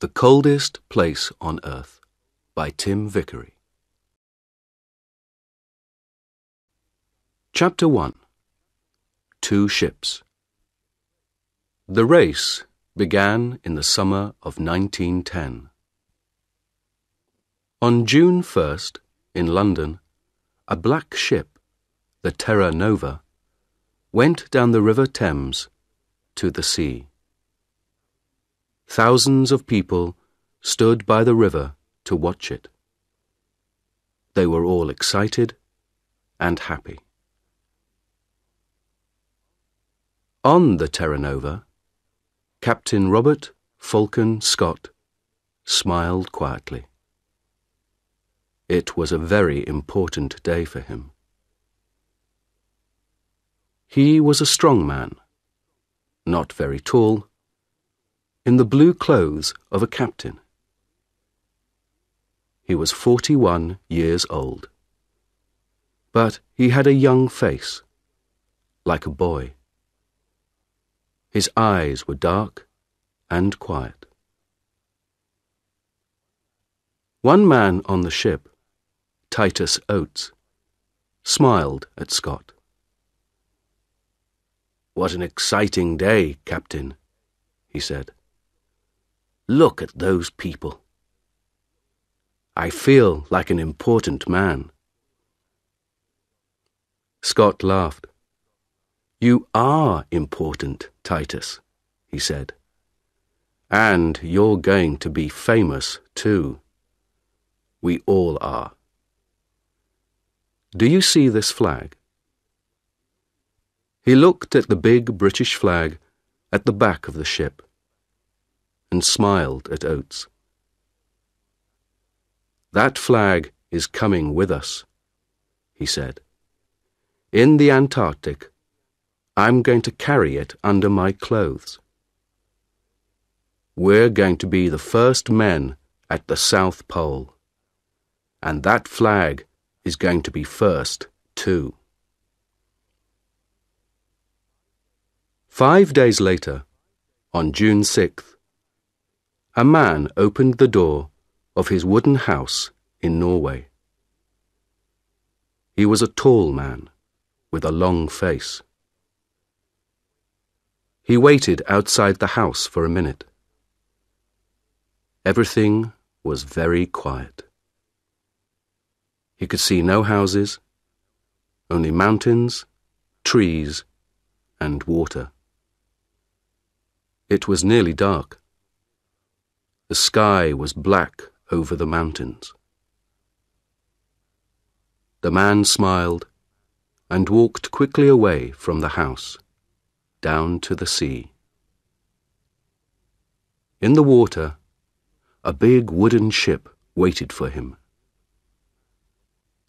The Coldest Place on Earth by Tim Vickery. Chapter 1. Two Ships. The race began in the summer of 1910. On June 1st, in London, a black ship, the Terra Nova, went down the River Thames to the sea. Thousands of people stood by the river to watch it. They were all excited and happy. On the Terra Nova, Captain Robert Falcon Scott smiled quietly. It was a very important day for him. He was a strong man, not very tall, in the blue clothes of a captain. He was 41 years old, but he had a young face, like a boy. His eyes were dark and quiet. One man on the ship, Titus Oates, smiled at Scott. "What an exciting day, Captain," he said. "Look at those people. I feel like an important man." Scott laughed. "You are important, Titus," he said. "And you're going to be famous, too. We all are. Do you see this flag?" He looked at the big British flag at the back of the ship and smiled at Oates. "That flag is coming with us," he said. "In the Antarctic, I'm going to carry it under my clothes. We're going to be the first men at the South Pole, and that flag is going to be first, too." 5 days later, on June 6th, a man opened the door of his wooden house in Norway. He was a tall man with a long face. He waited outside the house for a minute. Everything was very quiet. He could see no houses, only mountains, trees, and water. It was nearly dark. The sky was black over the mountains. The man smiled and walked quickly away from the house, down to the sea. In the water, a big wooden ship waited for him.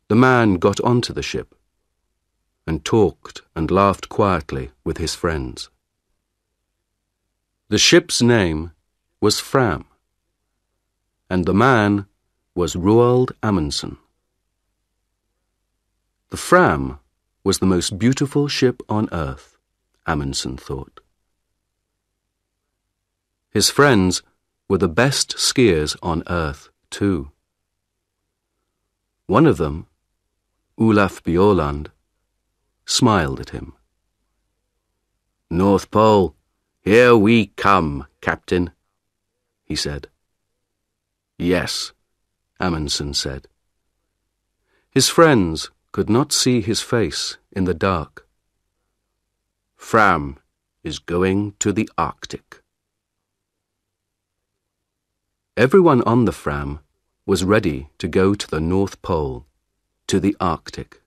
The man got onto the ship and talked and laughed quietly with his friends. The ship's name was Fram, and the man was Roald Amundsen. The Fram was the most beautiful ship on earth, Amundsen thought. His friends were the best skiers on earth, too. One of them, Olaf Bjaaland, smiled at him. "North Pole, here we come, Captain," he said. "Yes," Amundsen said. His friends could not see his face in the dark. "Fram is going to the Arctic." Everyone on the Fram was ready to go to the North Pole, to the Arctic.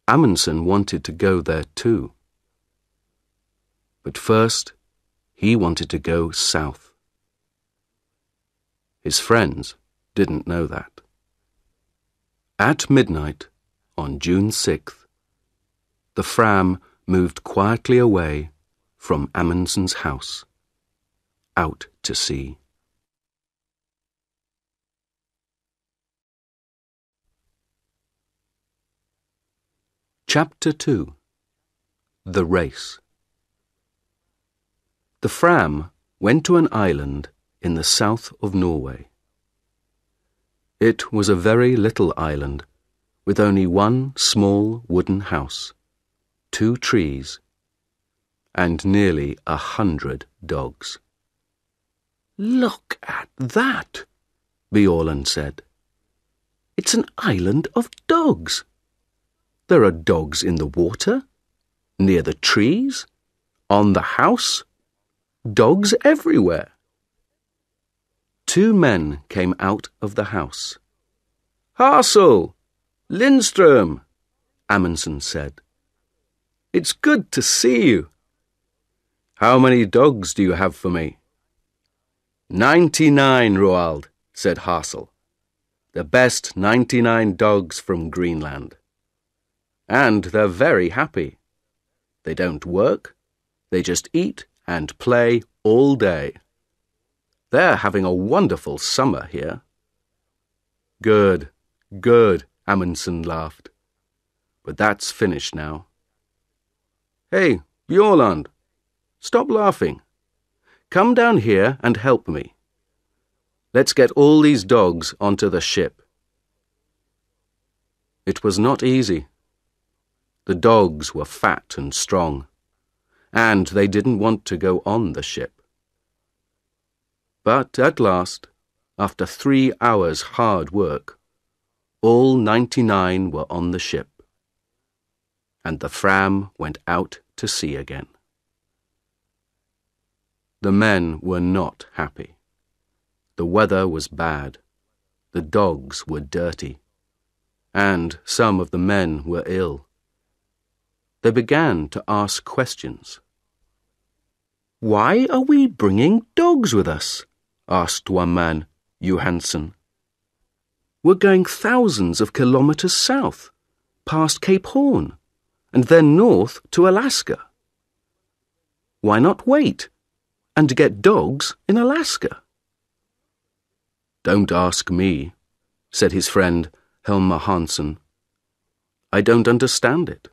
Amundsen wanted to go there too. But first, he wanted to go south. His friends didn't know that. At midnight, on June 6th, the Fram moved quietly away from Amundsen's house, out to sea. Chapter 2. The Race. The Fram went to an island in the south of Norway. It was a very little island with only one small wooden house, 2 trees, and nearly 100 dogs. "Look at that," Bjaaland said. "It's an island of dogs. There are dogs in the water, near the trees, on the house, dogs everywhere." 2 men came out of the house. "Hassel! Lindström!" Amundsen said. "It's good to see you. How many dogs do you have for me?" 99, Roald, said Hassel. "The best 99 dogs from Greenland. And they're very happy. They don't work, they just eat and play all day. They're having a wonderful summer here." "Good, good," Amundsen laughed. "But that's finished now." "Hey, Bjaaland, stop laughing. Come down here and help me. Let's get all these dogs onto the ship." It was not easy. The dogs were fat and strong, and they didn't want to go on the ship. But at last, after 3 hours' hard work, all 99 were on the ship, and the Fram went out to sea again. The men were not happy. The weather was bad, the dogs were dirty, and some of the men were ill. They began to ask questions. "Why are we bringing dogs with us?" asked one man, Johansson. "We're going thousands of kilometers south, past Cape Horn, and then north to Alaska. Why not wait and get dogs in Alaska?" "Don't ask me," said his friend Helmer Hansen. "I don't understand it."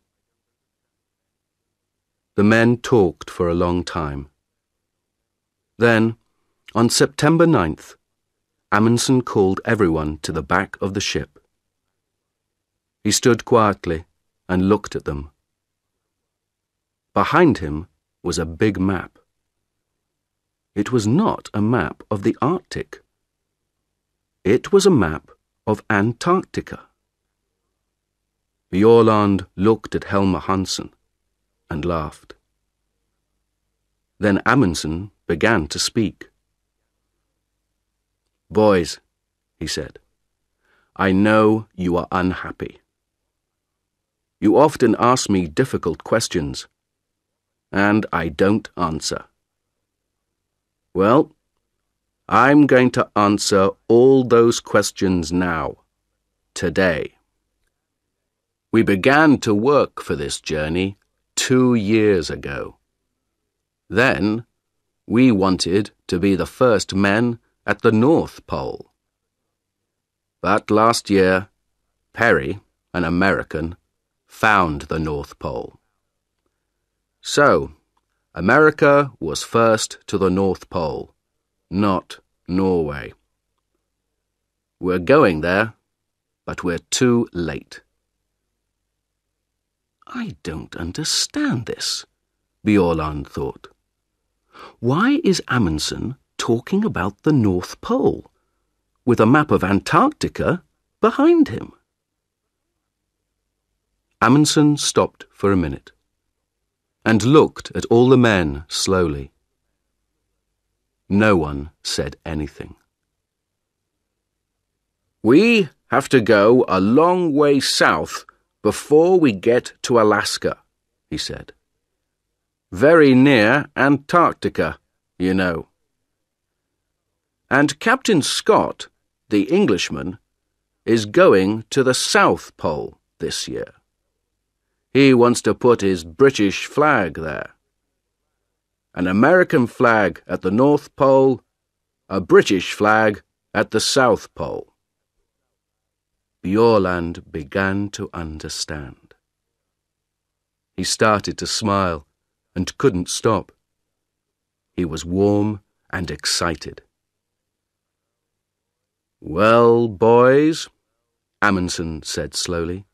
The men talked for a long time. Then, on September 9th, Amundsen called everyone to the back of the ship. He stood quietly and looked at them. Behind him was a big map. It was not a map of the Arctic. It was a map of Antarctica. Bjaaland looked at Helmer Hansen and laughed. Then Amundsen began to speak. "Boys," he said, "I know you are unhappy. You often ask me difficult questions, and I don't answer. Well, I'm going to answer all those questions now, today. We began to work for this journey 2 years ago. Then, we wanted to be the first men at the North Pole. But last year, Perry, an American, found the North Pole. So, America was first to the North Pole, not Norway. We're going there, but we're too late." "I don't understand this," Bjaaland thought. "Why is Amundsen talking about the North Pole, with a map of Antarctica behind him?" Amundsen stopped for a minute, and looked at all the men slowly. No one said anything. "We have to go a long way south before we get to Alaska," he said. "Very near Antarctica, you know. And Captain Scott, the Englishman, is going to the South Pole this year. He wants to put his British flag there. An American flag at the North Pole, a British flag at the South Pole." Bjaaland began to understand. He started to smile and couldn't stop. He was warm and excited. "Well, boys," Amundsen said slowly,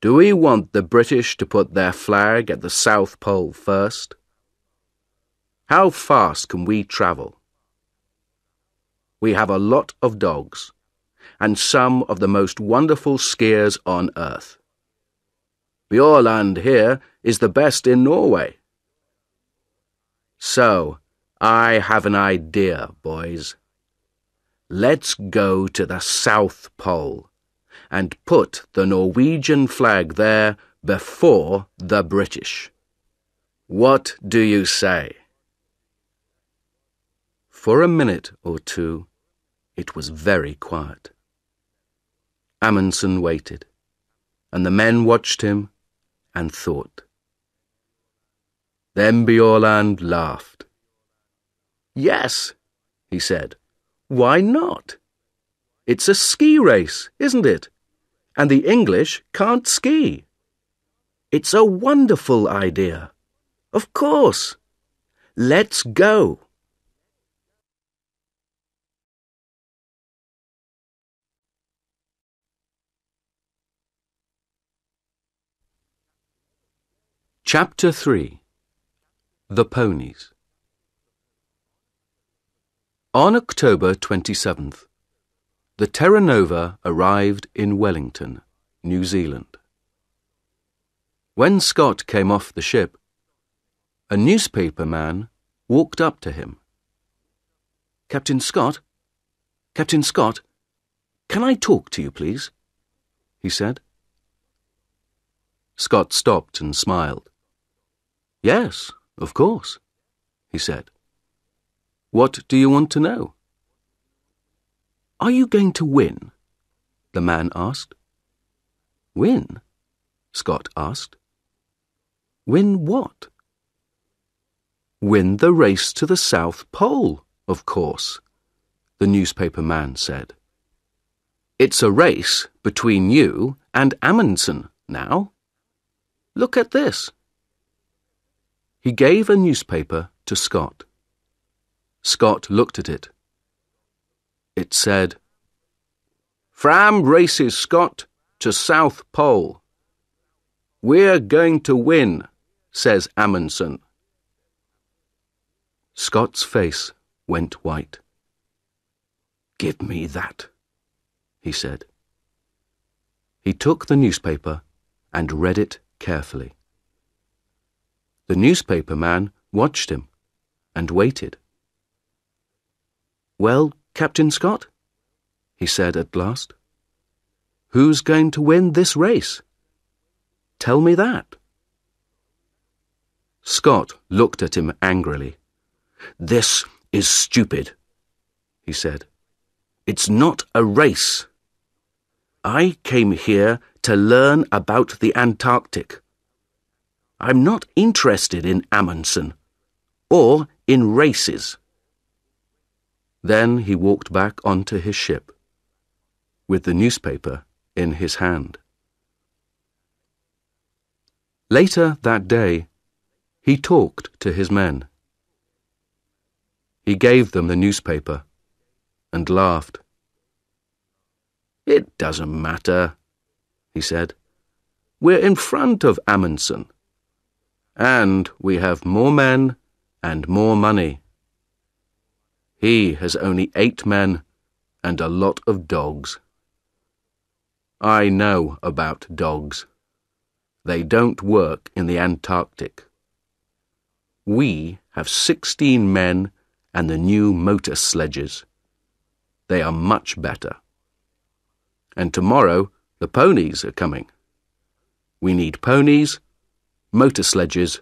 "do we want the British to put their flag at the South Pole first? How fast can we travel? We have a lot of dogs, and some of the most wonderful skiers on earth. Bjorland here is the best in Norway. So, I have an idea, boys. Let's go to the South Pole and put the Norwegian flag there before the British. What do you say?" For a minute or two, it was very quiet. Amundsen waited, and the men watched him and thought. Then Bjorland laughed. "Yes," he said, "why not? It's a ski race, isn't it? And the English can't ski. It's a wonderful idea. Of course. Let's go." Chapter 3. The Ponies. On October 27th, the Terra Nova arrived in Wellington, New Zealand. When Scott came off the ship, a newspaper man walked up to him. Captain Scott, can I talk to you, please?" he said. Scott stopped and smiled. "Yes, of course," he said. "What do you want to know?" "Are you going to win?" the man asked. "Win?" Scott asked. "Win what?" "Win the race to the South Pole, of course," the newspaper man said. "It's a race between you and Amundsen now. Look at this." He gave a newspaper to Scott. Scott looked at it. It said, "Fram races Scott to South Pole. We're going to win, says Amundsen." Scott's face went white. "Give me that," he said. He took the newspaper and read it carefully. The newspaper man watched him and waited. "Well, Captain Scott," he said at last, "who's going to win this race? Tell me that." Scott looked at him angrily. "This is stupid," he said. "It's not a race. I came here to learn about the Antarctic. I'm not interested in Amundsen or in races." Then he walked back onto his ship, with the newspaper in his hand. Later that day, he talked to his men. He gave them the newspaper and laughed. "It doesn't matter," he said. "We're in front of Amundsen. And we have more men and more money. He has only 8 men and a lot of dogs. I know about dogs. They don't work in the Antarctic. We have 16 men and the new motor sledges. They are much better. And tomorrow the ponies are coming. We need ponies, motor sledges,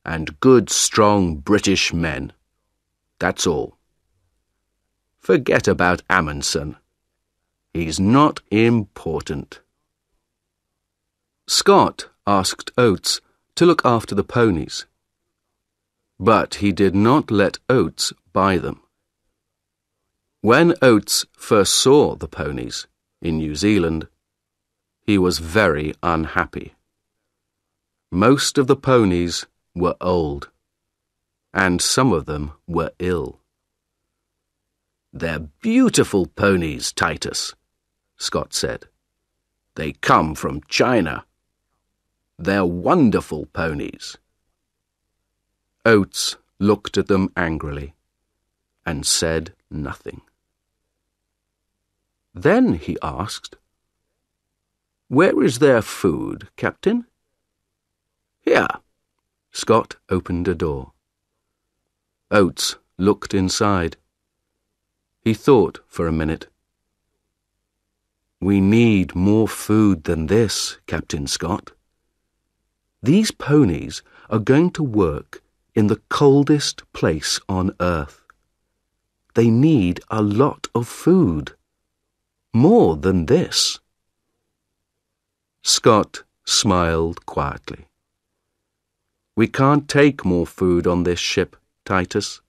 and good, strong British men. That's all. Forget about Amundsen. He's not important." Scott asked Oates to look after the ponies, but he did not let Oates buy them. When Oates first saw the ponies in New Zealand, he was very unhappy. Most of the ponies were old. and some of them were ill. "They're beautiful ponies, Titus," Scott said. "They come from China. They're wonderful ponies." Oates looked at them angrily and said nothing. Then he asked, "Where is their food, Captain?" "Here." Scott opened a door. Oates looked inside. He thought for a minute. "We need more food than this, Captain Scott. These ponies are going to work in the coldest place on Earth. They need a lot of food. More than this." Scott smiled quietly. "We can't take more food on this ship, Titus.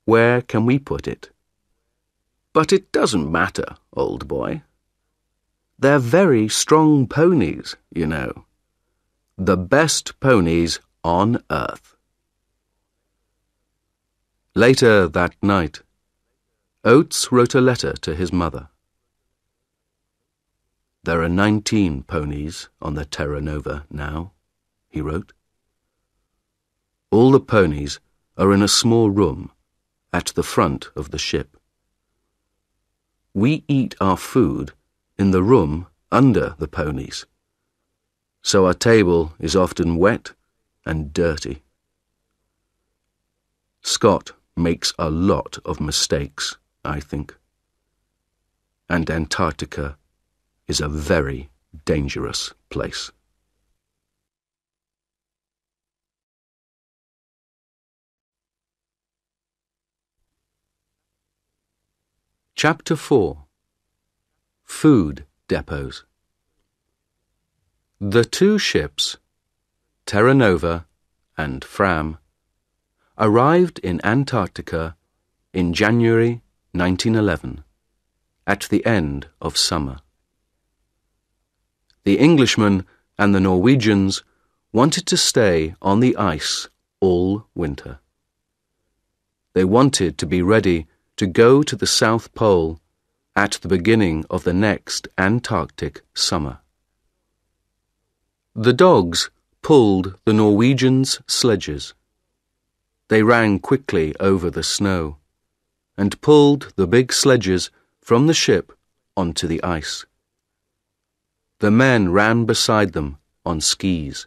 Where can we put it?" "But it doesn't matter, old boy. They're very strong ponies, you know. The best ponies on Earth." Later that night, Oates wrote a letter to his mother. "There are 19 ponies on the Terra Nova now," he wrote. "All the ponies are in a small room at the front of the ship. We eat our food in the room under the ponies, so our table is often wet and dirty." Scott makes a lot of mistakes, I think. And Antarctica is a very dangerous place. Chapter 4. Food Depots. The two ships, Terra Nova and Fram, arrived in Antarctica in January 1911, at the end of summer. The Englishman and the Norwegians wanted to stay on the ice all winter. They wanted to be ready to go to the South Pole at the beginning of the next Antarctic summer. The dogs pulled the Norwegians' sledges. They ran quickly over the snow and pulled the big sledges from the ship onto the ice. The men ran beside them on skis.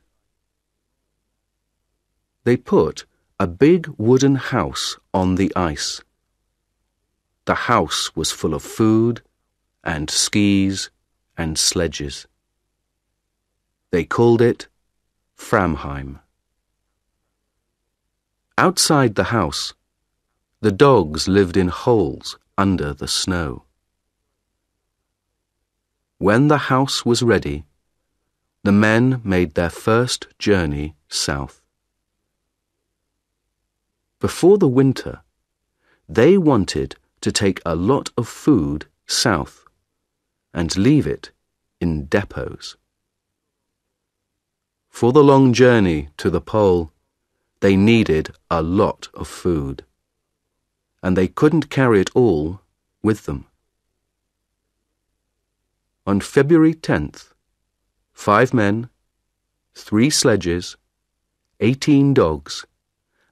They put a big wooden house on the ice. The house was full of food and skis and sledges. They called it Framheim. Outside the house, the dogs lived in holes under the snow. When the house was ready, the men made their first journey south. Before the winter, they wanted to take a lot of food south and leave it in depots. For the long journey to the pole, they needed a lot of food, and they couldn't carry it all with them. On February 10th, 5 men, 3 sledges, 18 dogs,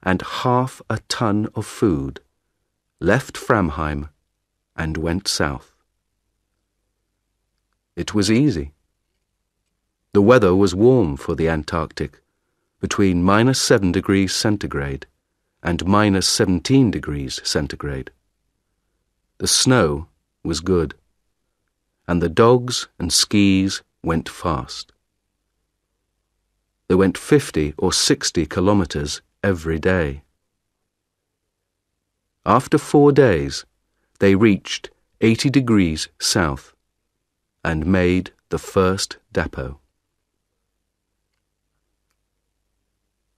and half a ton of food left Framheim and went south. It was easy. The weather was warm for the Antarctic, between -7 degrees centigrade and -17 degrees centigrade. The snow was good, and the dogs and skis went fast. They went 50 or 60 kilometers every day. After 4 days, they reached 80 degrees south and made the first depot.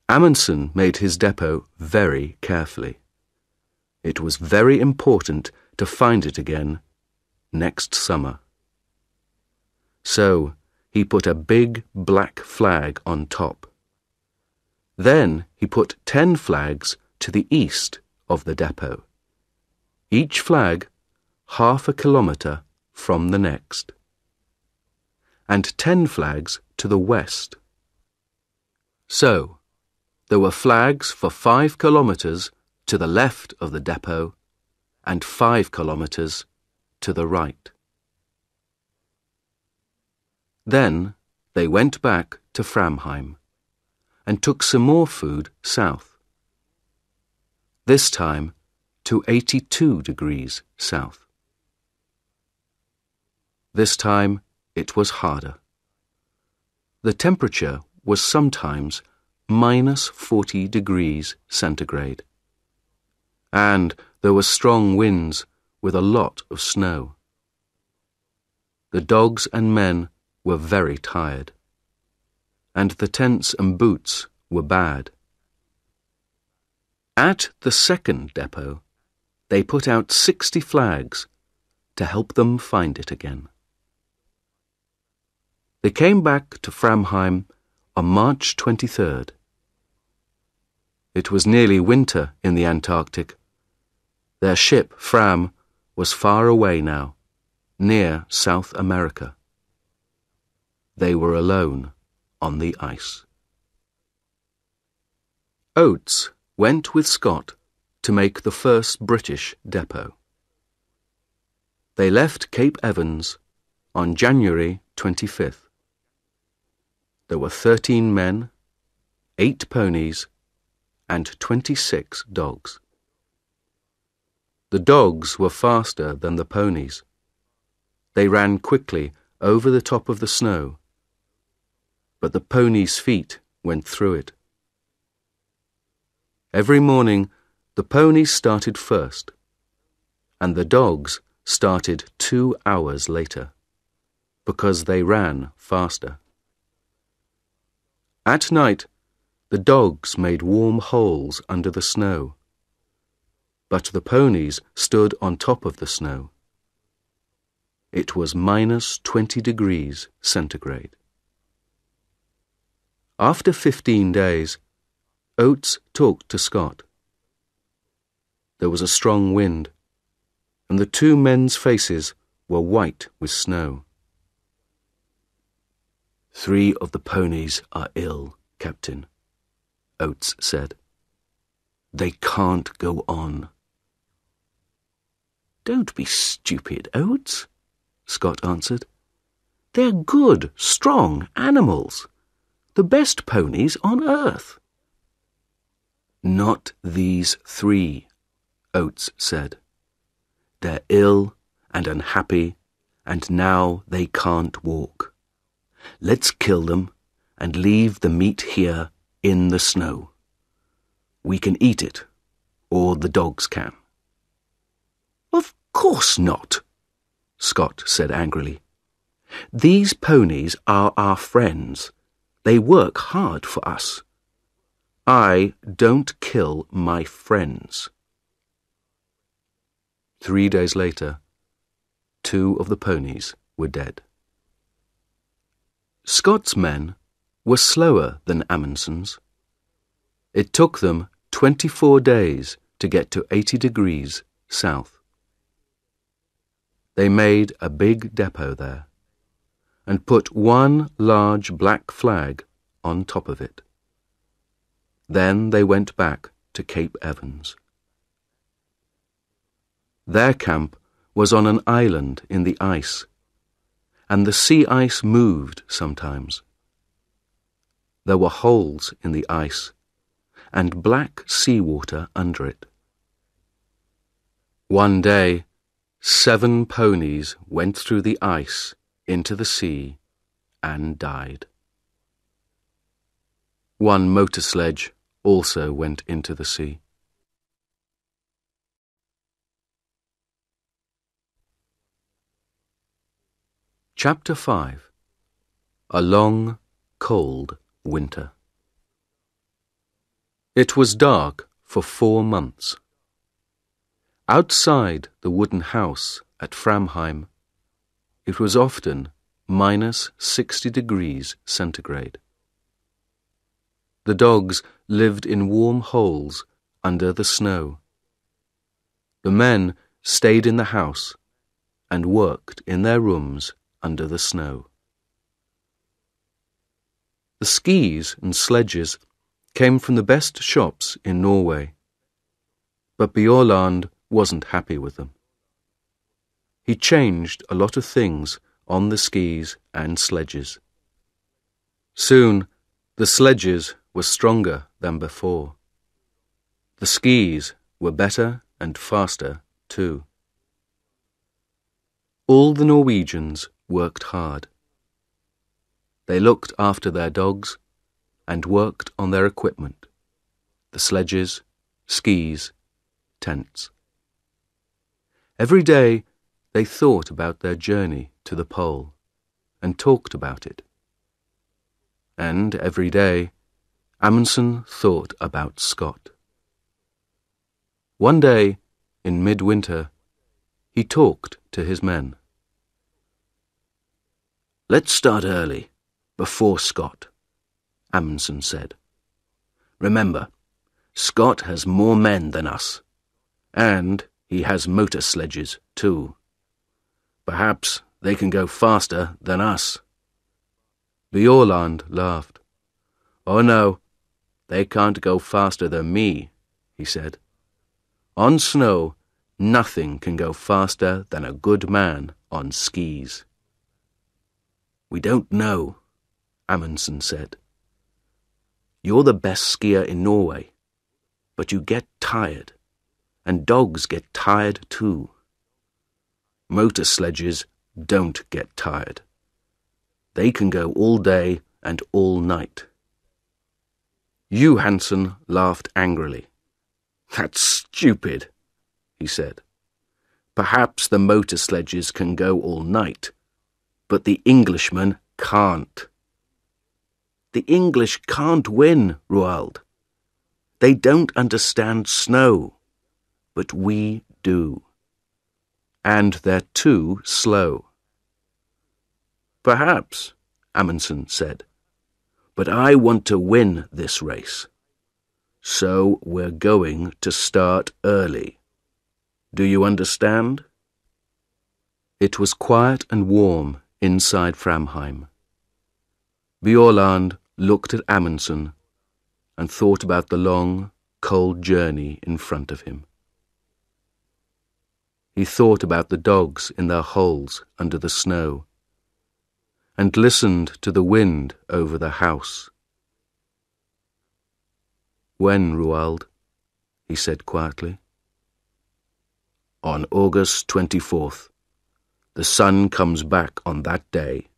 Amundsen made his depot very carefully. It was very important to find it again next summer. So he put a big black flag on top. Then he put 10 flags to the east of the depot, each flag half a kilometre from the next, and 10 flags to the west. So, there were flags for 5 kilometres to the left of the depot and 5 kilometres to the right. Then they went back to Framheim and took some more food south, this time to 82 degrees south. This time it was harder. The temperature was sometimes minus 40 degrees centigrade, and there were strong winds with a lot of snow. The dogs and men were very tired, and the tents and boots were bad. At the second depot, they put out 60 flags to help them find it again. They came back to Framheim on March 23rd. It was nearly winter in the Antarctic. Their ship, Fram, was far away now, near South America. They were alone on the ice. Oates went with Scott to make the first British depot. They left Cape Evans on January 25th. There were 13 men, 8 ponies, and 26 dogs. The dogs were faster than the ponies. They ran quickly over the top of the snow, but the ponies' feet went through it. Every morning, the ponies started first, and the dogs started 2 hours later, because they ran faster. At night, the dogs made warm holes under the snow, but the ponies stood on top of the snow. It was minus 20 degrees centigrade. After 15 days, Oates talked to Scott. There was a strong wind, and the 2 men's faces were white with snow. "3 of the ponies are ill, Captain," Oates said. "They can't go on." "Don't be stupid, Oates," Scott answered. "They're good, strong animals. The best ponies on earth." "Not these 3, Oates said. "They're ill and unhappy, and now they can't walk. Let's kill them and leave the meat here in the snow. We can eat it, or the dogs can." "Of course not," Scott said angrily. "These ponies are our friends. They work hard for us. I don't kill my friends." 3 days later, 2 of the ponies were dead. Scott's men were slower than Amundsen's. It took them 24 days to get to 80 degrees south. They made a big depot there and put 1 large black flag on top of it. Then they went back to Cape Evans. Their camp was on an island in the ice, and the sea ice moved sometimes. There were holes in the ice and black seawater under it. One day, 7 ponies went through the ice into the sea and died. 1 motor sledge also went into the sea. Chapter 5. A long, cold winter. It was dark for 4 months. Outside the wooden house at Framheim, it was often minus 60 degrees centigrade. The dogs lived in warm holes under the snow. The men stayed in the house and worked in their rooms under the snow. The skis and sledges came from the best shops in Norway, but Bjaaland wasn't happy with them. He changed a lot of things on the skis and sledges. Soon, the sledges were stronger than before. The skis were better and faster too. All the Norwegians worked hard. They looked after their dogs and worked on their equipment, the sledges, skis, tents. Every day they thought about their journey to the pole and talked about it. And every day Amundsen thought about Scott. One day, in midwinter, he talked to his men. "Let's start early, before Scott," Amundsen said. "Remember, Scott has more men than us, and he has motor sledges too. Perhaps they can go faster than us." Bjaaland laughed. "Oh no, they can't go faster than me," he said. "On snow, nothing can go faster than a good man on skis." "We don't know," Amundsen said. "You're the best skier in Norway, but you get tired, and dogs get tired too. Motor sledges don't get tired. They can go all day and all night." Johansen laughed angrily. "That's stupid," he said. "Perhaps the motor sledges can go all night, but the Englishman can't." "The English can't win, Roald. They don't understand snow, but we do. And they're too slow." "Perhaps," Amundsen said, "but I want to win this race. So we're going to start early. Do you understand?" It was quiet and warm inside Framheim. Bjaaland looked at Amundsen and thought about the long, cold journey in front of him. He thought about the dogs in their holes under the snow and listened to the wind over the house. "When, Roald?" he said quietly. "On August 24th. The sun comes back on that day.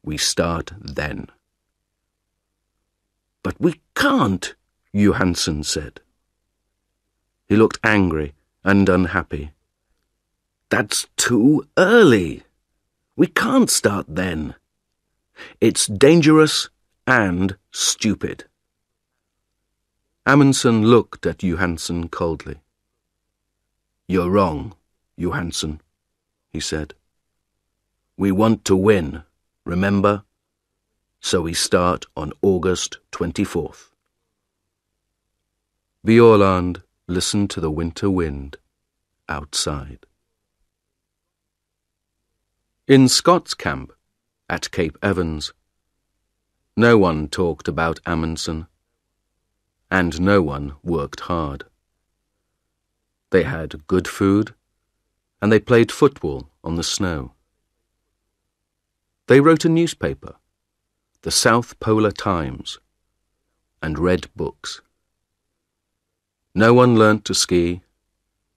We start then." "But we can't," Johansen said. He looked angry and unhappy. "That's too early. We can't start then. It's dangerous and stupid." Amundsen looked at Johansen coldly. "You're wrong, Johansen," he said. "We want to win, remember? So we start on August 24th. Bjaaland listened to the winter wind outside. In Scott's camp, at Cape Evans, no one talked about Amundsen, and no one worked hard. They had good food, and they played football on the snow. They wrote a newspaper, the South Polar Times, and read books. No one learnt to ski,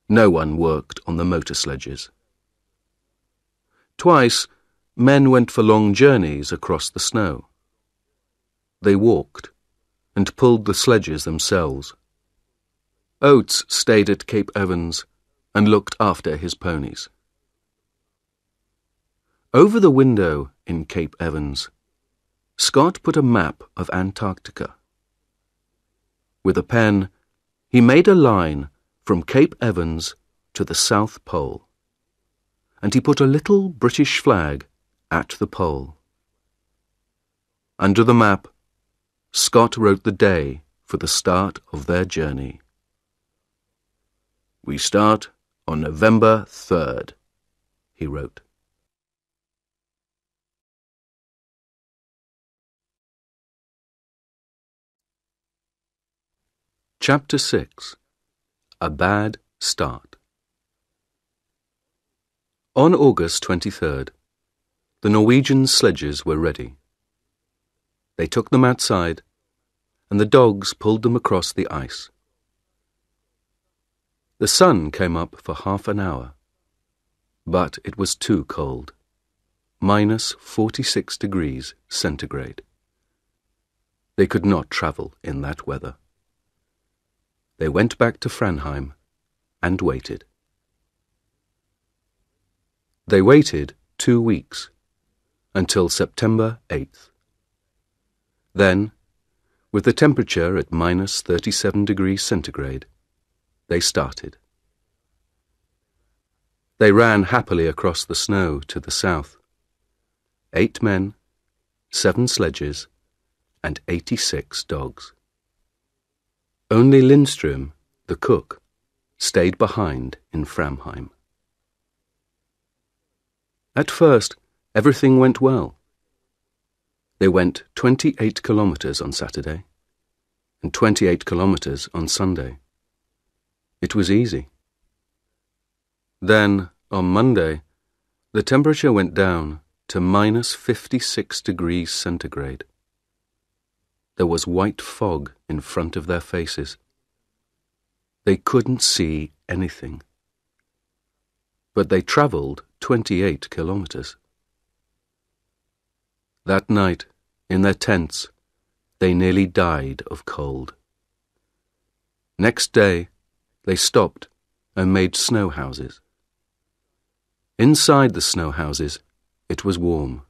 no one worked on the motor sledges. Twice, men went for long journeys across the snow. They walked and pulled the sledges themselves. Oates stayed at Cape Evans and looked after his ponies. Over the window in Cape Evans, Scott put a map of Antarctica. With a pen, he made a line from Cape Evans to the South Pole, and he put a little British flag at the pole. Under the map, Scott wrote the day for the start of their journey. "We start on November 3rd, he wrote. Chapter 6. A Bad Start. On August 23rd, the Norwegian sledges were ready. They took them outside, and the dogs pulled them across the ice. The sun came up for half an hour, but it was too cold, minus 46 degrees centigrade. They could not travel in that weather. They went back to Framheim and waited. They waited 2 weeks, until September 8th. Then, with the temperature at minus 37 degrees centigrade, they started. They ran happily across the snow to the south. 8 men, 7 sledges, and 86 dogs. Only Lindström, the cook, stayed behind in Framheim. At first, everything went well. They went 28 kilometers on Saturday and 28 kilometers on Sunday. It was easy. Then, on Monday, the temperature went down to minus 56 degrees centigrade. There was white fog in front of their faces. They couldn't see anything. But they travelled 28 kilometers. That night, in their tents, they nearly died of cold. Next day, they stopped and made snow houses. Inside the snow houses, it was warm.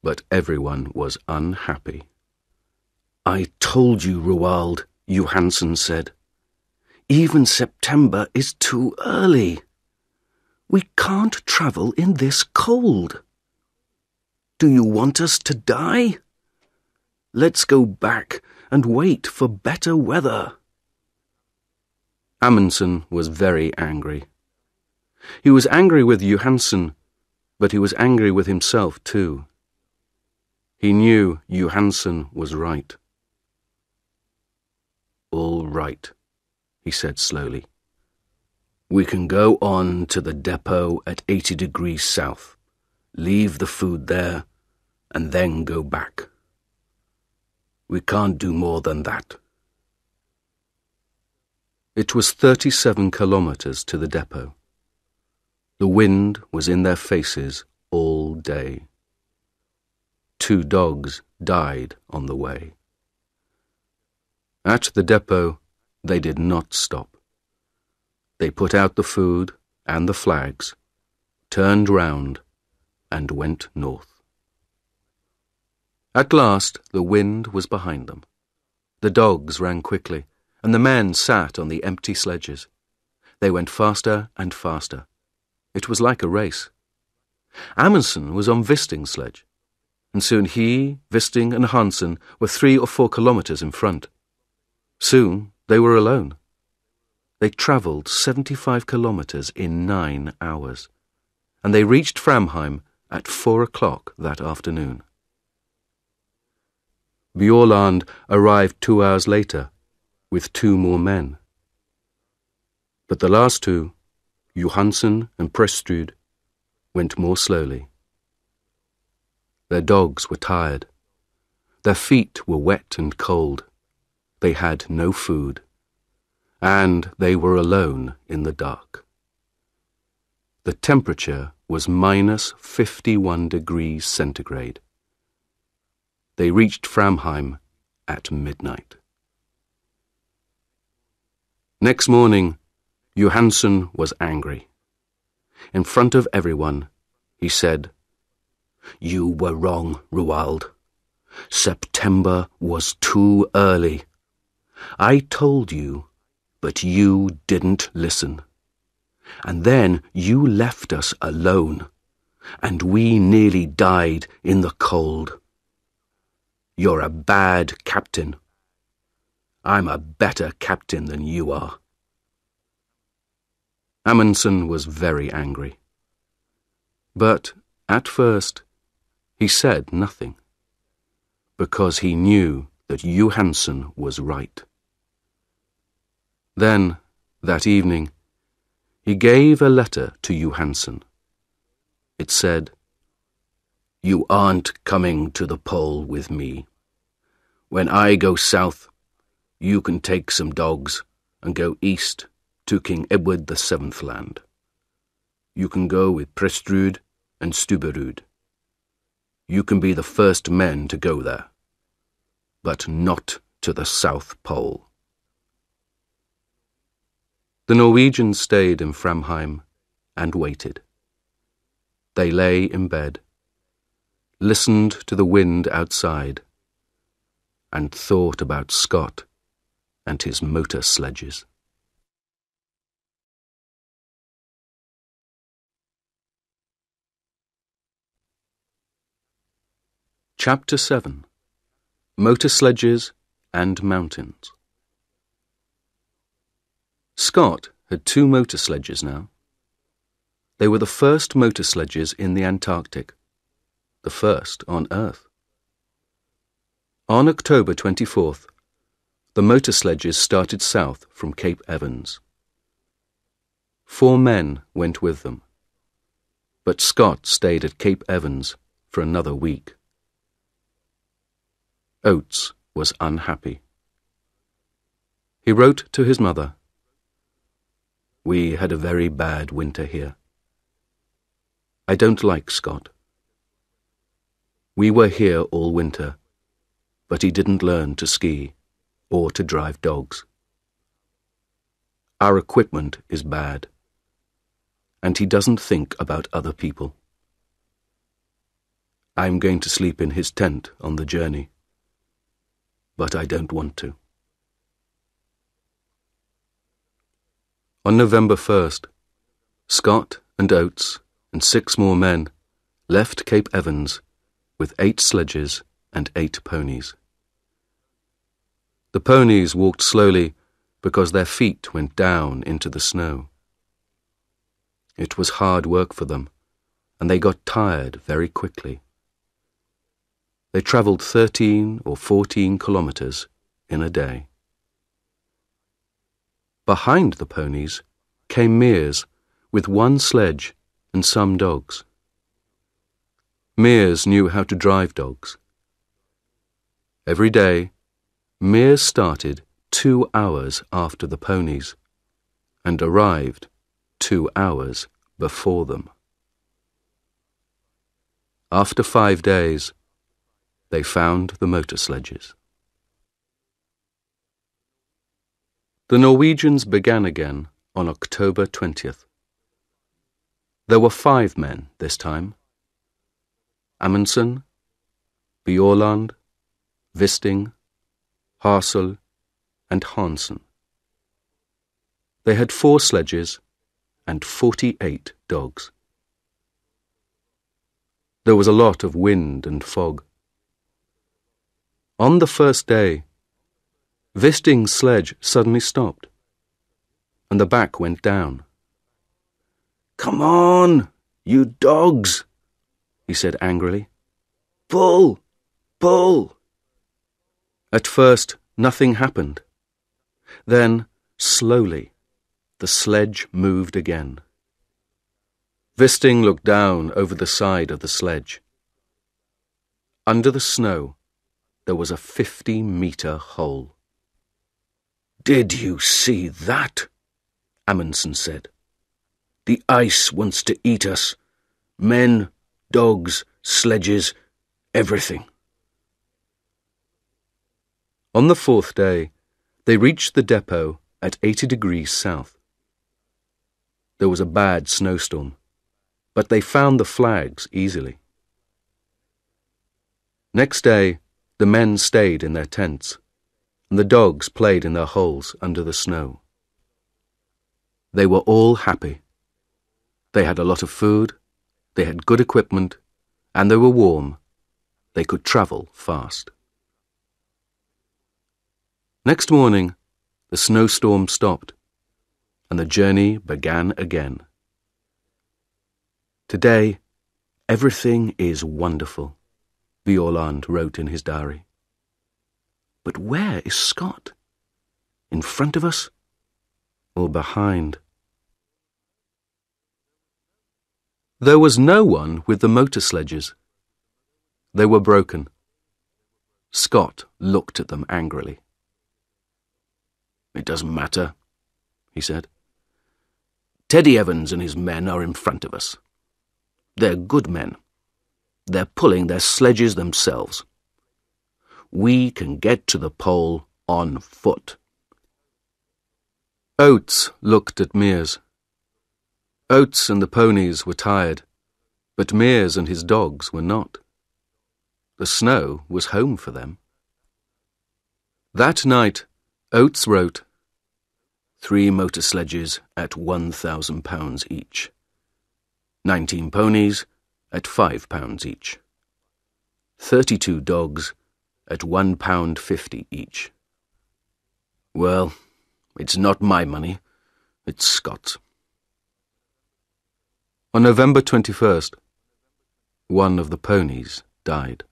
But everyone was unhappy. "I told you, Roald," Johansen said. "Even September is too early. We can't travel in this cold. Do you want us to die? Let's go back and wait for better weather." Amundsen was very angry. He was angry with Johansen, but he was angry with himself too. He knew Johansen was right. "All right," he said slowly. "We can go on to the depot at 80 degrees south, leave the food there, and then go back. We can't do more than that." It was 37 kilometers to the depot. The wind was in their faces all day. 2 dogs died on the way. At the depot, they did not stop. They put out the food and the flags, turned round, and went north. At last, the wind was behind them. The dogs ran quickly, and the men sat on the empty sledges. They went faster and faster. It was like a race. Amundsen was on Wisting's sledge, and soon he, Wisting, and Hansen were 3 or 4 kilometers in front. Soon they were alone. They travelled 75 kilometers in 9 hours, and they reached Framheim at 4 o'clock that afternoon. Bjaaland arrived 2 hours later with 2 more men. But the last 2, Johansen and Prestrud, went more slowly. Their dogs were tired. Their feet were wet and cold. They had no food, and they were alone in the dark. The temperature was minus 51 degrees centigrade. They reached Framheim at midnight. Next morning, Johansen was angry. In front of everyone, he said, "You were wrong, Roald. September was too early. I told you, but you didn't listen. And then you left us alone, and we nearly died in the cold. You're a bad captain. I'm a better captain than you are." Amundsen was very angry. But, at first, he said nothing, because he knew that Johansen was right. Then, that evening, he gave a letter to Johansen. It said, "You aren't coming to the pole with me. When I go south, you can take some dogs and go east to King Edward VII's land. You can go with Prestrud and Stubberud. You can be the first men to go there, but not to the South Pole." The Norwegians stayed in Framheim and waited. They lay in bed, listened to the wind outside, and thought about Scott and his motor sledges. Chapter 7. Motor Sledges and Mountains. Scott had 2 motor sledges now. They were the first motor sledges in the Antarctic, the first on Earth. On October 24th, the motor sledges started south from Cape Evans. 4 men went with them, but Scott stayed at Cape Evans for another week. Oates was unhappy. He wrote to his mother, "We had a very bad winter here. I don't like Scott. We were here all winter, but he didn't learn to ski or to drive dogs. Our equipment is bad, and he doesn't think about other people. I'm going to sleep in his tent on the journey, but I don't want to." On November 1st, Scott and Oates and 6 more men left Cape Evans with 8 sledges and 8 ponies. The ponies walked slowly because their feet went down into the snow. It was hard work for them, and they got tired very quickly. They travelled 13 or 14 kilometres in a day. Behind the ponies came Mears with 1 sledge and some dogs. Mears knew how to drive dogs. Every day, Mears started 2 hours after the ponies and arrived 2 hours before them. After 5 days, they found the motor sledges. The Norwegians began again on October 20th. There were 5 men this time: Amundsen, Bjaaland, Wisting, Hassel, and Hansen. They had 4 sledges and 48 dogs. There was a lot of wind and fog. On the first day, Wisting's sledge suddenly stopped, and the back went down. "Come on, you dogs," he said angrily. "Pull, pull." At first, nothing happened. Then, slowly, the sledge moved again. Wisting looked down over the side of the sledge. Under the snow, there was a 50-metre hole. "Did you see that?" Amundsen said. "The ice wants to eat us. Men, dogs, sledges, everything." On the 4th day, they reached the depot at 80 degrees south. There was a bad snowstorm, but they found the flags easily. Next day, the men stayed in their tents, and the dogs played in their holes under the snow. They were all happy. They had a lot of food, they had good equipment, and they were warm. They could travel fast. Next morning, the snowstorm stopped, and the journey began again. Today, everything is wonderful, Roald wrote in his diary. But where is Scott? In front of us or behind? There was no one with the motor sledges. They were broken. Scott looked at them angrily. "It doesn't matter," he said. "Teddy Evans and his men are in front of us. They're good men. They're pulling their sledges themselves. We can get to the pole on foot." Oates looked at Mears. Oates and the ponies were tired, but Mears and his dogs were not. The snow was home for them. That night, Oates wrote, 3 motor sledges at £1,000 each. 19 ponies at £5 each. 32 dogs at £1.50 each. Well, it's not my money, it's Scott's. On November 21st, one of the ponies died.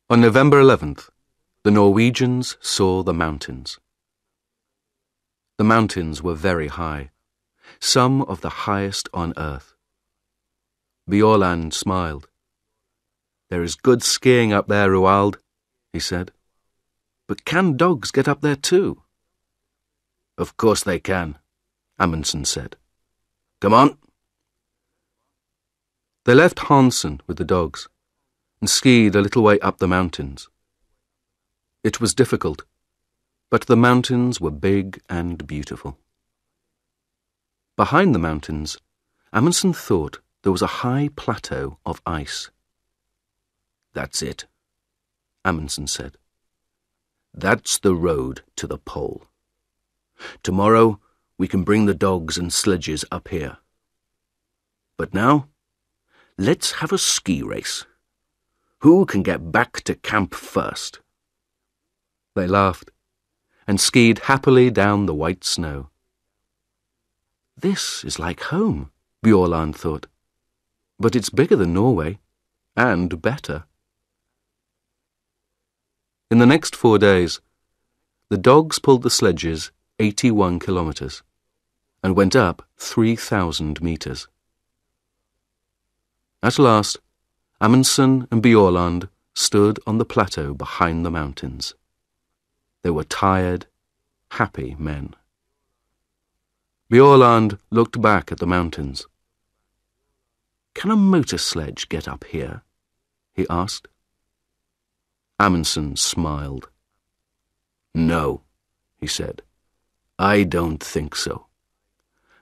On November 11th, the Norwegians saw the mountains. The mountains were very high, some of the highest on earth. Roald smiled. "There is good skiing up there, Roald," he said. "But can dogs get up there too?" "Of course they can," Amundsen said. "Come on." They left Hansen with the dogs and skied a little way up the mountains. It was difficult, but the mountains were big and beautiful. Behind the mountains, Amundsen thought there was a high plateau of ice. "That's it," Amundsen said. "That's the road to the pole. Tomorrow we can bring the dogs and sledges up here. But now, let's have a ski race. Who can get back to camp first?" They laughed and skied happily down the white snow. "This is like home," Roald thought. "But it's bigger than Norway, and better." In the next 4 days, the dogs pulled the sledges 81 kilometers and went up 3,000 meters. At last, Amundsen and Roald stood on the plateau behind the mountains. They were tired, happy men. Roald looked back at the mountains. "Can a motor sledge get up here?" he asked. Amundsen smiled. "No," he said. "I don't think so.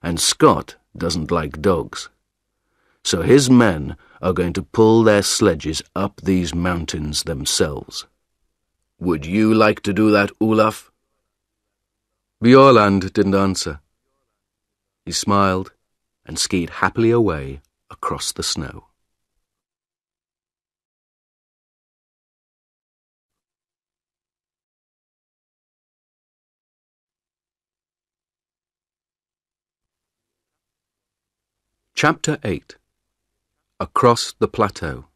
And Scott doesn't like dogs. So his men are going to pull their sledges up these mountains themselves. Would you like to do that, Olaf?" Roald didn't answer. He smiled and skied happily away across the snow. Chapter 8. Across the Plateau.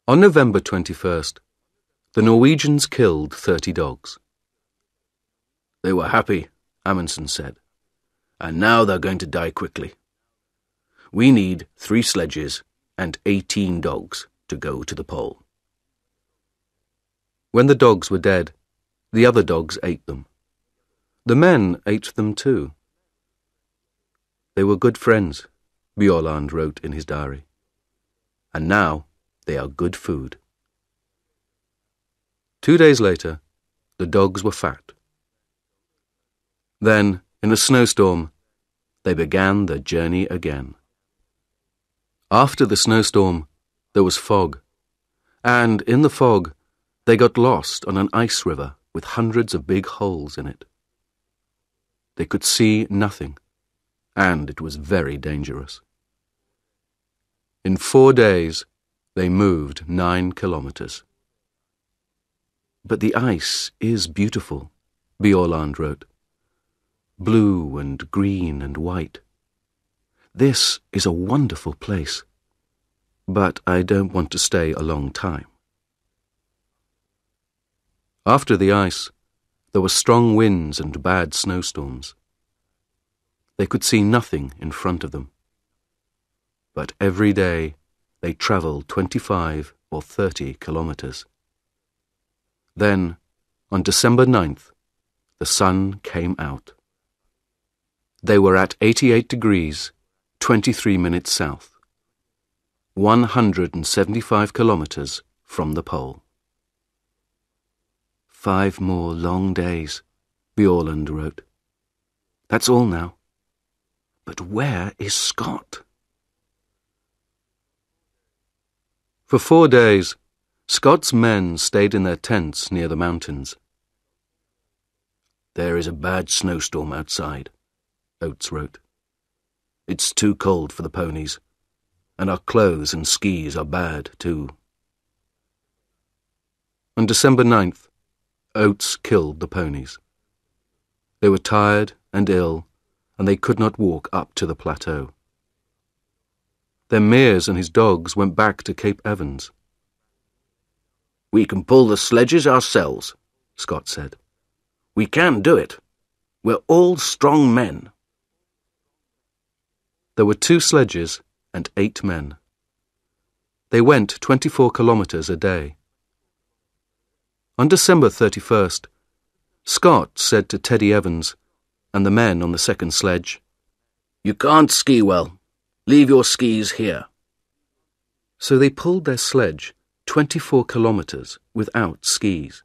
On November 21st, the Norwegians killed 30 dogs. "They were happy," Amundsen said, "and now they're going to die quickly. We need 3 sledges and 18 dogs to go to the pole." When the dogs were dead, the other dogs ate them. The men ate them too. They were good friends, Roald wrote in his diary. And now they are good food. 2 days later, the dogs were fat. Then, in a snowstorm, they began their journey again. After the snowstorm, there was fog, and in the fog, they got lost on an ice river with hundreds of big holes in it. They could see nothing, and it was very dangerous. In 4 days, they moved 9 kilometers. But the ice is beautiful, Bjaaland wrote. Blue and green and white. This is a wonderful place, but I don't want to stay a long time. After the ice, there were strong winds and bad snowstorms. They could see nothing in front of them. But every day they travelled 25 or 30 kilometres. Then, on December 9th, the sun came out. They were at 88 degrees, 23 minutes south, 175 kilometres from the pole. 5 more long days, Bjaaland wrote. That's all now. But where is Scott? For 4 days, Scott's men stayed in their tents near the mountains. There is a bad snowstorm outside, Oates wrote. It's too cold for the ponies, and our clothes and skis are bad too. On December 9th, Oates killed the ponies. They were tired and ill, and they could not walk up to the plateau. Then Mears and his dogs went back to Cape Evans. We can pull the sledges ourselves, Scott said. We can do it. We're all strong men. There were 2 sledges and 8 men. They went 24 kilometres a day. On December 31st, Scott said to Teddy Evans and the men on the second sledge, You can't ski well. Leave your skis here. So they pulled their sledge 24 kilometres without skis.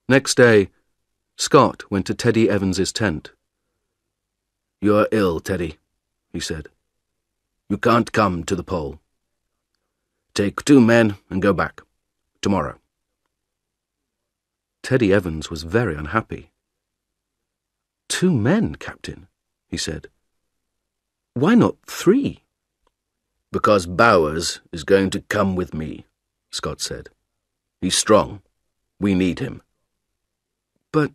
Next day, Scott went to Teddy Evans's tent. You're ill, Teddy, he said. You can't come to the pole. Take 2 men and go back. Tomorrow. Teddy Evans was very unhappy. 2 men, Captain, he said. Why not 3? Because Bowers is going to come with me, Scott said. He's strong. We need him. But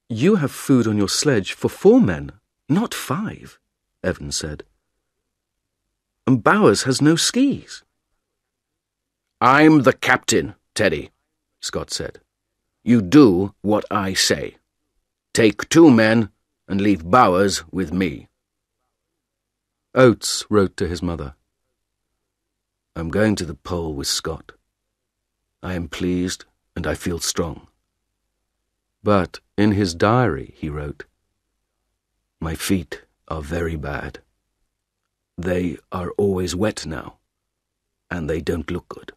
you have food on your sledge for 4 men, not 5, Evans said. And Bowers has no skis. I'm the captain, Teddy, Scott said. You do what I say. Take 2 men and leave Bowers with me. Oates wrote to his mother. I'm going to the pole with Scott. I am pleased and I feel strong. But in his diary he wrote, My feet are very bad. They are always wet now, and they don't look good.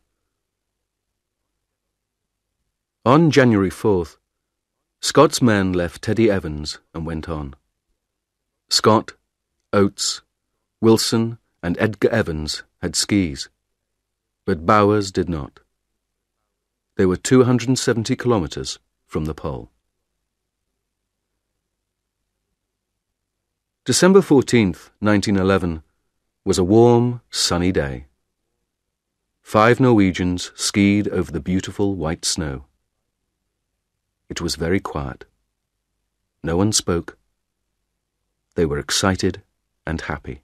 On January 4th, Scott's men left Teddy Evans and went on. Scott, Oates, Wilson and Edgar Evans had skis, but Bowers did not. They were 270 kilometres from the pole. December 14th, 1911, was a warm, sunny day. 5 Norwegians skied over the beautiful white snow. It was very quiet. No one spoke. They were excited and happy.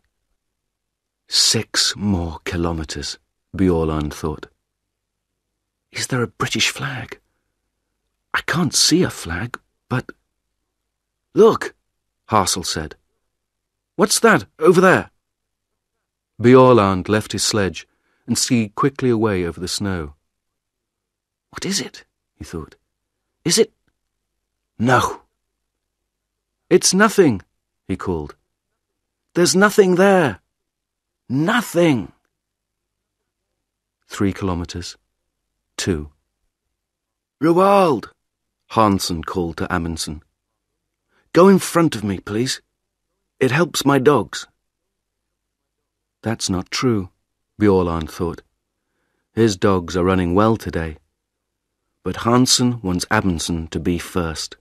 6 more kilometres, Bjaaland thought. Is there a British flag? I can't see a flag, but... Look, Hassel said. What's that over there? Bjaaland left his sledge and skied quickly away over the snow. What is it? He thought. Is it? No. It's nothing, he called. There's nothing there. Nothing. 3 kilometres. 2. Roald, Amundsen called to Amundsen. Go in front of me, please. It helps my dogs. That's not true, Bjaaland thought. His dogs are running well today. But Amundsen wants Amundsen to be first.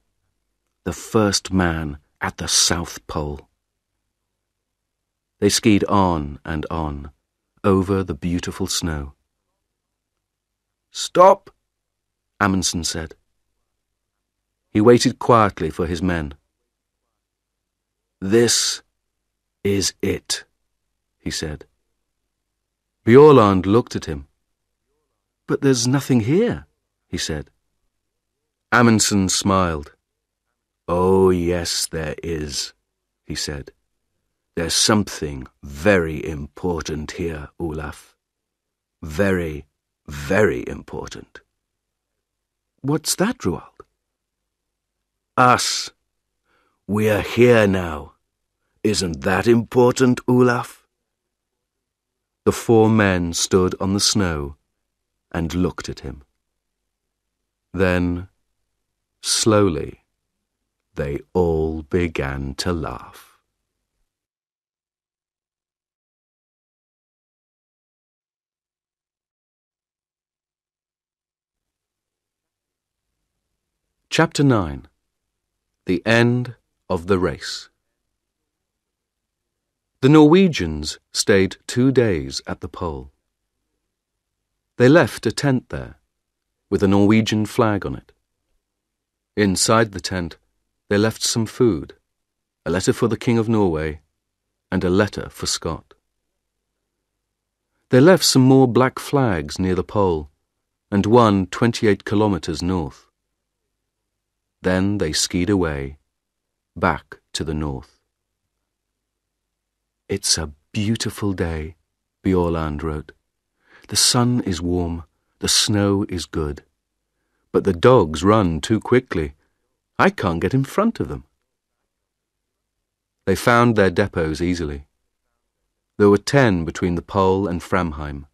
The first man at the South Pole. They skied on and on, over the beautiful snow. Stop, Amundsen said. He waited quietly for his men. "This is it," he said. Bjaaland looked at him. "But there's nothing here," he said. Amundsen smiled. "Oh, yes, there is," he said. "There's something very important here, Olaf. Very, very important." "What's that, Roald?" "Us. We're here now. Isn't that important, Olaf?" The four men stood on the snow and looked at him. Then, slowly, they all began to laugh. Chapter 9. The End of the Race. The Norwegians stayed 2 days at the pole. They left a tent there, with a Norwegian flag on it. Inside the tent, they left some food, a letter for the King of Norway, and a letter for Scott. They left some more black flags near the pole, and one 28 kilometers north. Then they skied away, back to the north. "It's a beautiful day," Bjaaland wrote. "The sun is warm, the snow is good. But the dogs run too quickly. I can't get in front of them." They found their depots easily. There were 10 between the pole and Framheim.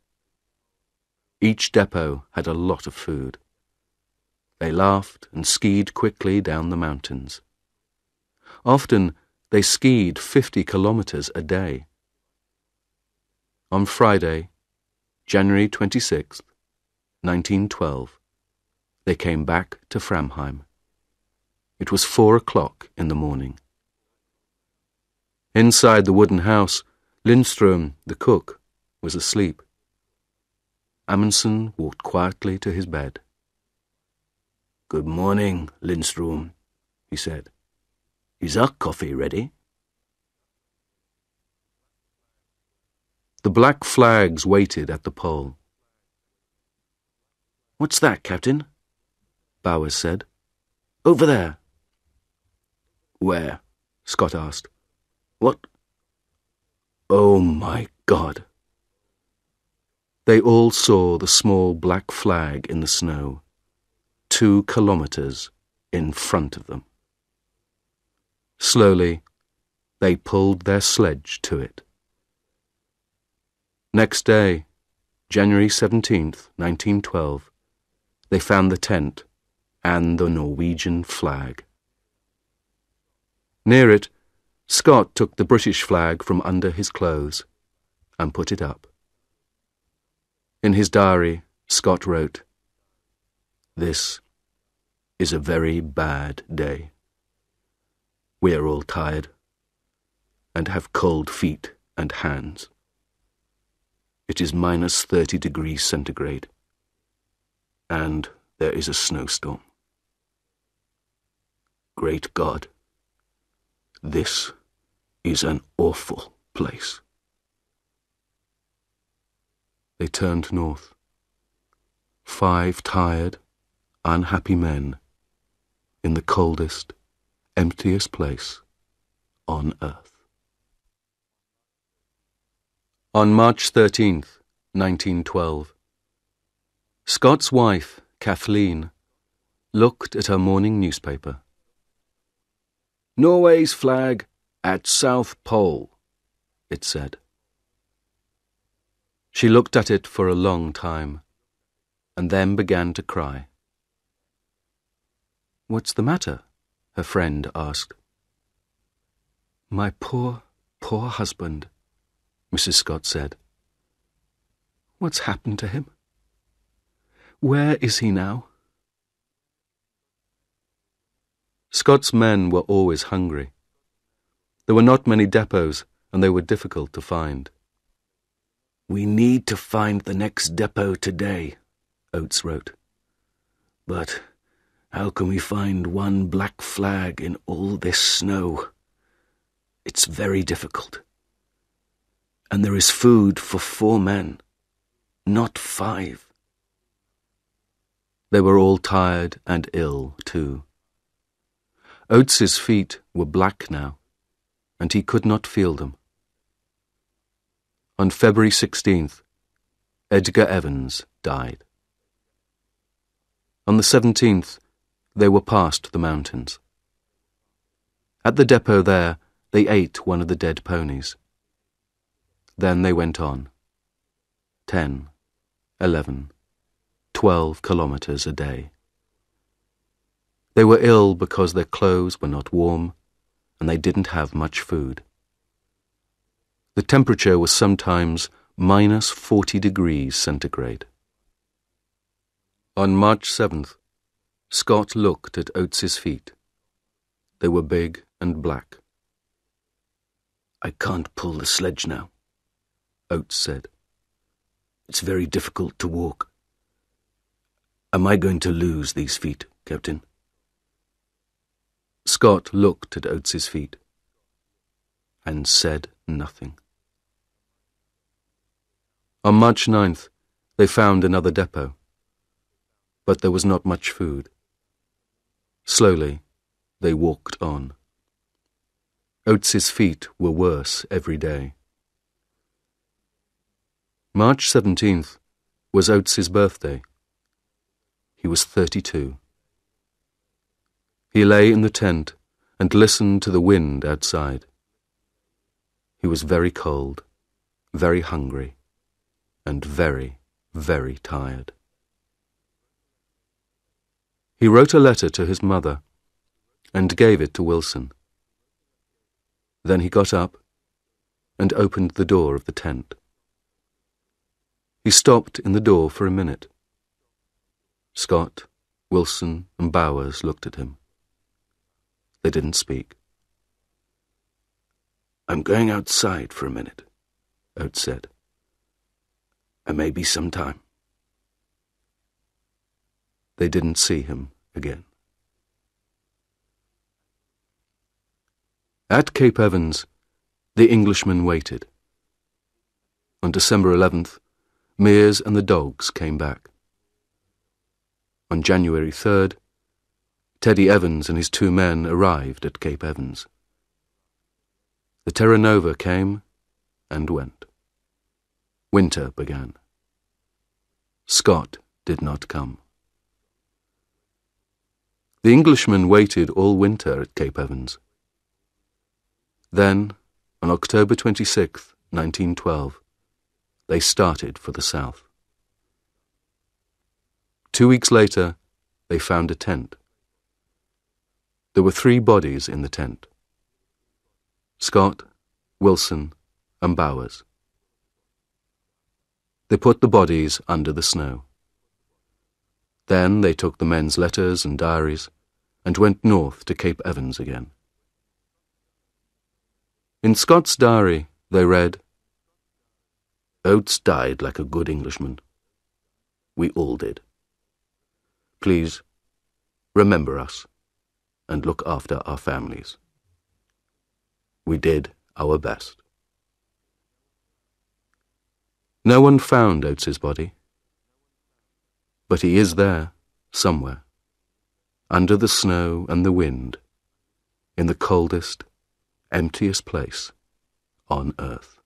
Each depot had a lot of food. They laughed and skied quickly down the mountains. Often they skied 50 kilometers a day. On Friday, January 26th, 1912, they came back to Framheim. It was 4 o'clock in the morning. Inside the wooden house, Lindström, the cook, was asleep. Amundsen walked quietly to his bed. "Good morning, Lindström," he said. "Is our coffee ready?" The black flags waited at the pole. "What's that, Captain?" Bowers said. "Over there." "Where?" Scott asked. "What? Oh, my God." They all saw the small black flag in the snow, 2 kilometers in front of them. Slowly, they pulled their sledge to it. Next day, January 17th, 1912, they found the tent and the Norwegian flag. Near it, Scott took the British flag from under his clothes and put it up. In his diary, Scott wrote, "This is a very bad day. We are all tired and have cold feet and hands. It is minus 30 degrees centigrade, and there is a snowstorm. Great God, this is an awful place." They turned north. 5 tired, unhappy men in the coldest, emptiest place on earth. On March 13th, 1912, Scott's wife, Kathleen, looked at her morning newspaper. "Norway's flag at South Pole," it said. She looked at it for a long time, and then began to cry. "What's the matter?" her friend asked. "My poor, poor husband," Mrs. Scott said. "What's happened to him? Where is he now?" Scott's men were always hungry. There were not many depots, and they were difficult to find. "We need to find the next depot today," Oates wrote. But how can we find one black flag in all this snow? It's very difficult. And there is food for 4 men, not 5. They were all tired and ill, too. Oates's feet were black now, and he could not feel them. On February 16th, Edgar Evans died. On the 17th, they were past the mountains. At the depot there, they ate one of the dead ponies. Then they went on. 10, 11, 12 kilometers a day. They were ill because their clothes were not warm, and they didn't have much food. The temperature was sometimes minus 40 degrees centigrade. On March 7th, Scott looked at Oates's feet. They were big and black. "I can't pull the sledge now," Oates said. "It's very difficult to walk. Am I going to lose these feet, Captain?" Scott looked at Oates's feet and said nothing. On March 9th, they found another depot, but there was not much food. Slowly, they walked on. Oates's feet were worse every day. March 17th was Oates's birthday. He was 32. He lay in the tent and listened to the wind outside. He was very cold, very hungry, and very, very tired. He wrote a letter to his mother and gave it to Wilson. Then he got up and opened the door of the tent. He stopped in the door for a minute. Scott, Wilson, and Bowers looked at him. They didn't speak. "I'm going outside for a minute," Oates said. "I may be some time." They didn't see him again. At Cape Evans, the Englishman waited. On December 11th, Mears and the dogs came back. On January 3rd, Teddy Evans and his 2 men arrived at Cape Evans. The Terra Nova came and went. Winter began. Scott did not come. The Englishman waited all winter at Cape Evans. Then, on October 26, 1912, they started for the south. 2 weeks later, they found a tent. There were 3 bodies in the tent: Scott, Wilson, and Bowers. They put the bodies under the snow. Then they took the men's letters and diaries and went north to Cape Evans again. In Scott's diary, they read, "Oates died like a good Englishman. We all did. Please, remember us and look after our families. We did our best." No one found Oates's body, but he is there, somewhere, under the snow and the wind, in the coldest, emptiest place on earth.